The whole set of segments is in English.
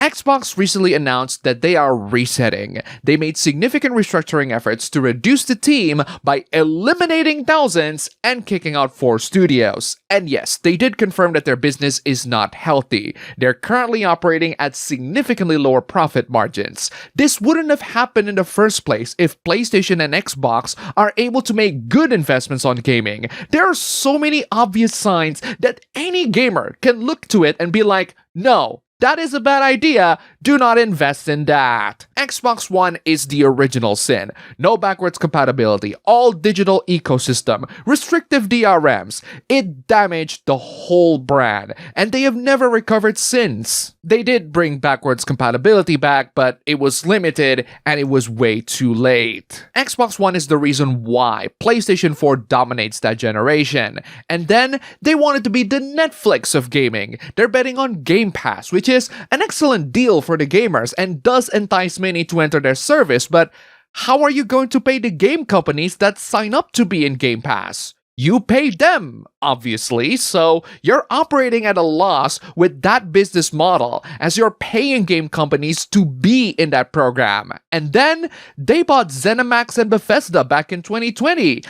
Xbox recently announced that they are resetting. They made significant restructuring efforts to reduce the team by eliminating thousands and kicking out 4 studios. And yes, they did confirm that their business is not healthy. They're currently operating at significantly lower profit margins. This wouldn't have happened in the first place if PlayStation and Xbox are able to make good investments on gaming. There are so many obvious signs that any gamer can look to it and be like, no, that is a bad idea. Do not invest in that. Xbox One is the original sin. No backwards compatibility, all digital ecosystem, restrictive DRMs. It damaged the whole brand, and they have never recovered since. They did bring backwards compatibility back, but it was limited and it was way too late. Xbox One is the reason why PlayStation 4 dominates that generation. And then they wanted to be the Netflix of gaming. They're betting on Game Pass, which is an excellent deal for the gamers and does entice many to enter their service, but how are you going to pay the game companies that sign up to be in Game Pass? You pay them, obviously, so you're operating at a loss with that business model as you're paying game companies to be in that program. And then they bought ZeniMax and Bethesda back in 2020.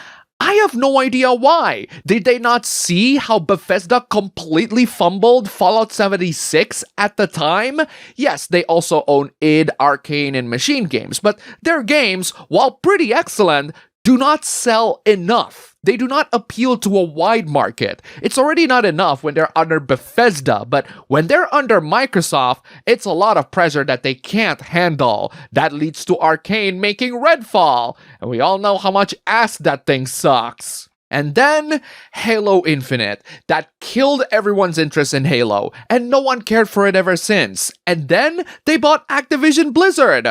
I have no idea why. Did they not see how Bethesda completely fumbled Fallout 76 at the time? Yes, they also own id, Arcane, and Machine Games, but their games, while pretty excellent, do not sell enough. They do not appeal to a wide market. It's already not enough when they're under Bethesda, but when they're under Microsoft, it's a lot of pressure that they can't handle. That leads to Arcane making Redfall, and we all know how much ass that thing sucks. And then, Halo Infinite. That killed everyone's interest in Halo, and no one cared for it ever since. And then, they bought Activision Blizzard.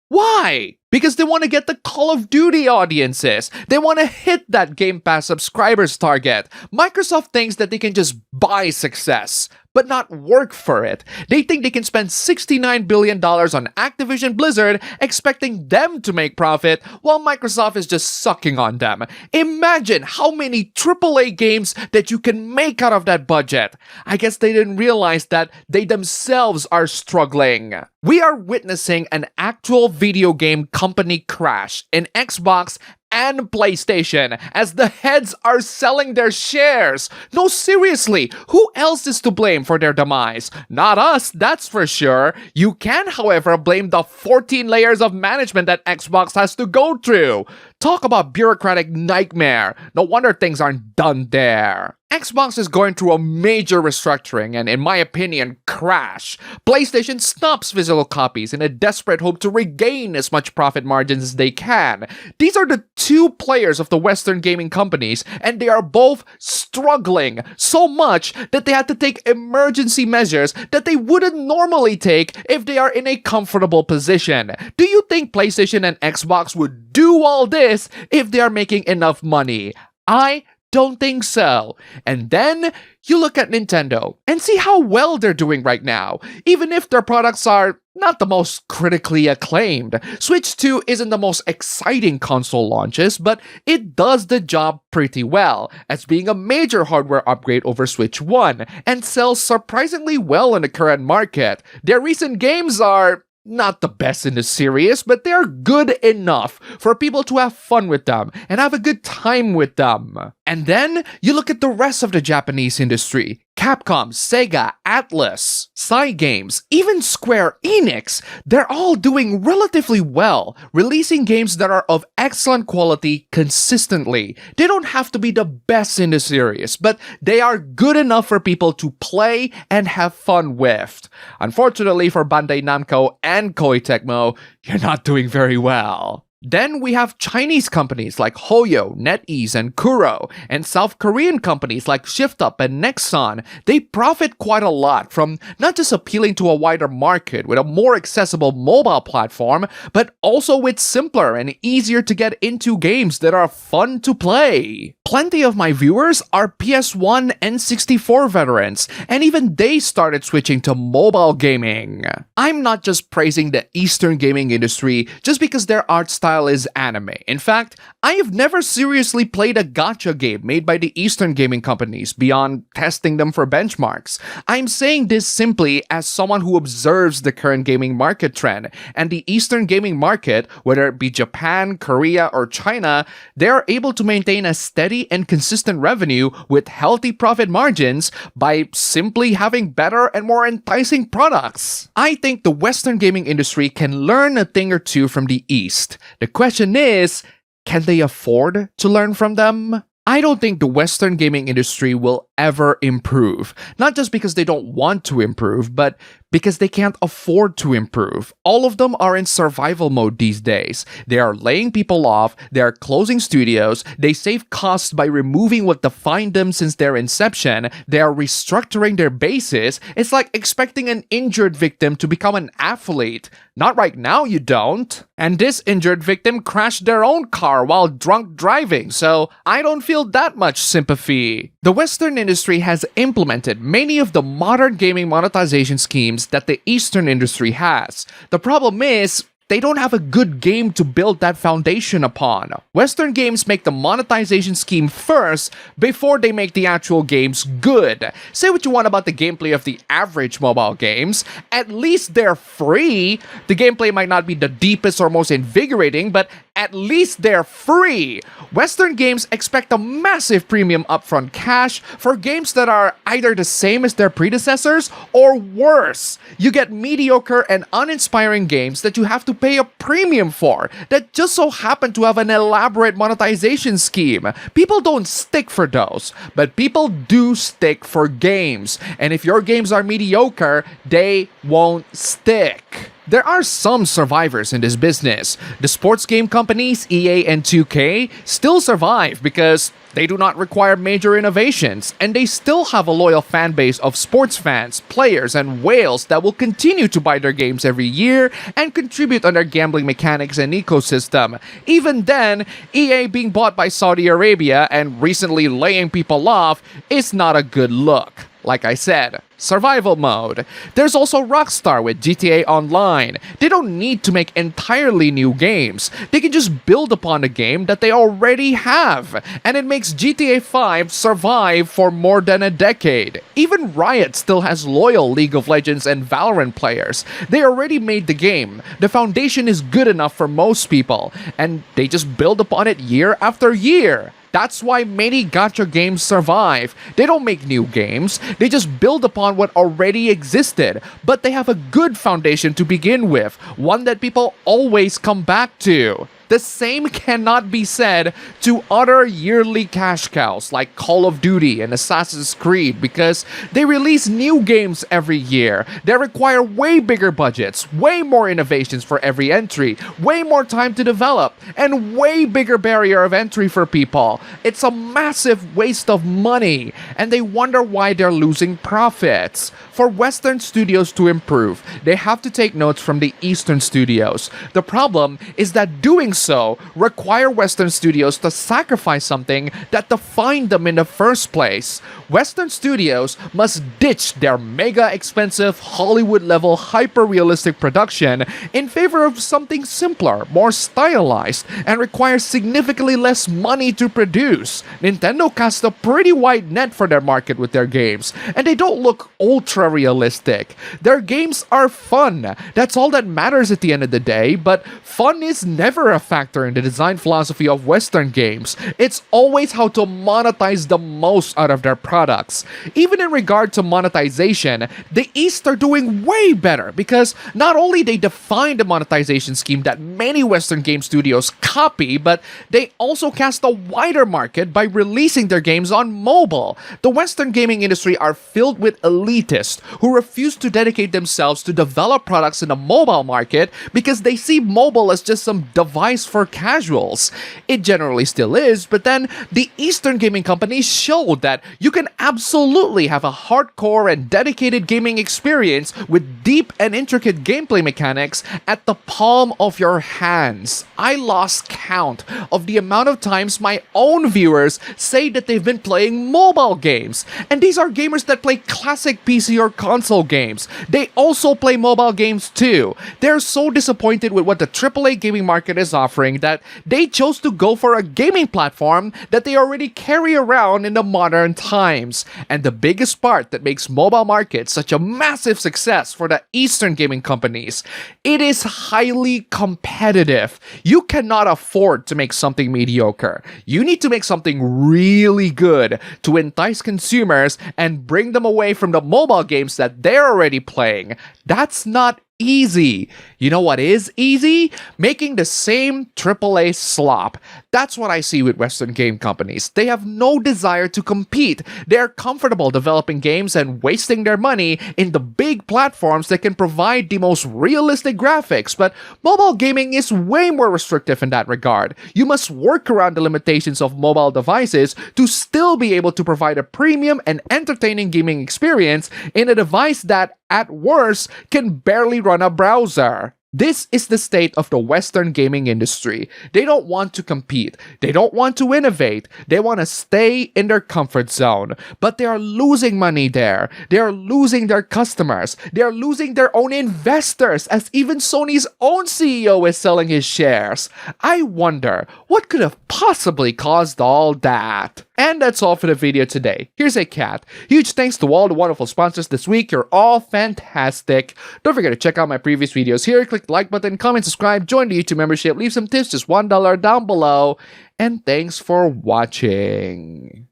Why? Because they want to get the Call of Duty audiences. They want to hit that Game Pass subscribers target. Microsoft thinks that they can just buy success, but not work for it. They think they can spend $69 billion on Activision Blizzard, expecting them to make profit, while Microsoft is just sucking on them. Imagine how many AAA games that you can make out of that budget. I guess they didn't realize that they themselves are struggling. We are witnessing an actual video game company crash in Xbox and PlayStation as the heads are selling their shares. No, seriously, who else is to blame for their demise? Not us, that's for sure. You can, however, blame the 14 layers of management that Xbox has to go through. Talk about bureaucratic nightmare. No wonder things aren't done there. Xbox is going through a major restructuring and, in my opinion, crash. PlayStation stops physical copies in a desperate hope to regain as much profit margins as they can. These are the two players of the Western gaming companies, and they are both struggling so much that they had to take emergency measures that they wouldn't normally take if they are in a comfortable position. Do you think PlayStation and Xbox would do all this if they are making enough money? I don't think so. And then you look at Nintendo and see how well they're doing right now, even if their products are not the most critically acclaimed. Switch 2 isn't the most exciting console launches, but it does the job pretty well, as being a major hardware upgrade over Switch 1, and sells surprisingly well in the current market. Their recent games are not the best in the series, but they're good enough for people to have fun with them and have a good time with them. And then you look at the rest of the Japanese industry. Capcom, Sega, Atlus, Cygames, even Square Enix, they're all doing relatively well, releasing games that are of excellent quality consistently. They don't have to be the best in the series, but they are good enough for people to play and have fun with. Unfortunately for Bandai Namco and Koei Tecmo, you're not doing very well. Then we have Chinese companies like Hoyo, NetEase, and Kuro, and South Korean companies like ShiftUp and Nexon. They profit quite a lot from not just appealing to a wider market with a more accessible mobile platform, but also with simpler and easier to get into games that are fun to play. Plenty of my viewers are PS1 and 64 veterans, and even they started switching to mobile gaming. I'm not just praising the Eastern gaming industry just because their art style is anime. In fact, I have never seriously played a gacha game made by the Eastern gaming companies beyond testing them for benchmarks. I'm saying this simply as someone who observes the current gaming market trend, and the Eastern gaming market, whether it be Japan, Korea, or China, they are able to maintain a steady and consistent revenue with healthy profit margins by simply having better and more enticing products. I think the Western gaming industry can learn a thing or two from the East. The question is, can they afford to learn from them? I don't think the Western gaming industry will ever improve. Not just because they don't want to improve, but because they can't afford to improve. All of them are in survival mode these days. They are laying people off, they are closing studios, they save costs by removing what defined them since their inception, they are restructuring their bases. It's like expecting an injured victim to become an athlete. Not right now, you don't. And this injured victim crashed their own car while drunk driving, so I don't feel that much sympathy. The Western industry has implemented many of the modern gaming monetization schemes that the Eastern industry has. The problem is, they don't have a good game to build that foundation upon. Western games make the monetization scheme first before they make the actual games good. Say what you want about the gameplay of the average mobile games, at least they're free. The gameplay might not be the deepest or most invigorating, but at least they're free. Western games expect a massive premium upfront cash for games that are either the same as their predecessors or worse. You get mediocre and uninspiring games that you have to pay a premium for that just so happen to have an elaborate monetization scheme. People don't stick for those, but people do stick for games. And if your games are mediocre, they won't stick. There are some survivors in this business. The sports game companies EA and 2K still survive because they do not require major innovations, and they still have a loyal fan base of sports fans, players, and whales that will continue to buy their games every year and contribute on their gambling mechanics and ecosystem. Even then, EA being bought by Saudi Arabia and recently laying people off is not a good look. Like I said, survival mode. There's also Rockstar with GTA Online. They don't need to make entirely new games. They can just build upon the game that they already have. And it makes GTA 5 survive for more than a decade. Even Riot still has loyal League of Legends and Valorant players. They already made the game. The foundation is good enough for most people. And they just build upon it year after year. That's why many gacha games survive. They don't make new games, they just build upon what already existed, but they have a good foundation to begin with, one that people always come back to. The same cannot be said to other yearly cash cows like Call of Duty and Assassin's Creed because they release new games every year. They require way bigger budgets, way more innovations for every entry, way more time to develop, and way bigger barrier of entry for people. It's a massive waste of money, and they wonder why they're losing profits. For Western studios to improve, they have to take notes from the Eastern studios. The problem is that doing so require Western studios to sacrifice something that defined them in the first place. Western studios must ditch their mega expensive Hollywood-level hyper-realistic production in favor of something simpler, more stylized, and requires significantly less money to produce. Nintendo cast a pretty wide net for their market with their games, and they don't look ultra-realistic. Their games are fun. That's all that matters at the end of the day, but fun is never a factor in the design philosophy of Western games. It's always how to monetize the most out of their products. Even in regard to monetization, the East are doing way better because not only they define the monetization scheme that many Western game studios copy, but they also cast a wider market by releasing their games on mobile. The Western gaming industry are filled with elitists who refuse to dedicate themselves to develop products in the mobile market because they see mobile as just some device optimized for casuals. It generally still is, but then the Eastern gaming companies showed that you can absolutely have a hardcore and dedicated gaming experience with deep and intricate gameplay mechanics at the palm of your hands. I lost count of the amount of times my own viewers say that they've been playing mobile games. And these are gamers that play classic PC or console games. They also play mobile games too. They're so disappointed with what the AAA gaming market is offering that they chose to go for a gaming platform that they already carry around in the modern times. And the biggest part that makes mobile markets such a massive success for the Eastern gaming companies, it is highly competitive. You cannot afford to make something mediocre. You need to make something really good to entice consumers and bring them away from the mobile games that they're already playing. That's not easy. You know what is easy? Making the same AAA slop. That's what I see with Western game companies. They have no desire to compete. They're comfortable developing games and wasting their money in the big platforms that can provide the most realistic graphics, but mobile gaming is way more restrictive in that regard. You must work around the limitations of mobile devices to still be able to provide a premium and entertaining gaming experience in a device that, at worst, can barely run a browser. This is the state of the Western gaming industry. They don't want to compete. They don't want to innovate. They want to stay in their comfort zone. But they are losing money there. They are losing their customers. They are losing their own investors, as even Sony's own CEO is selling his shares. I wonder, what could have possibly caused all that? And that's all for the video today. Here's a cat. Huge thanks to all the wonderful sponsors this week. You're all fantastic. Don't forget to check out my previous videos here. Click the like button, comment, subscribe, join the YouTube membership, leave some tips, just $1 down below. And thanks for watching.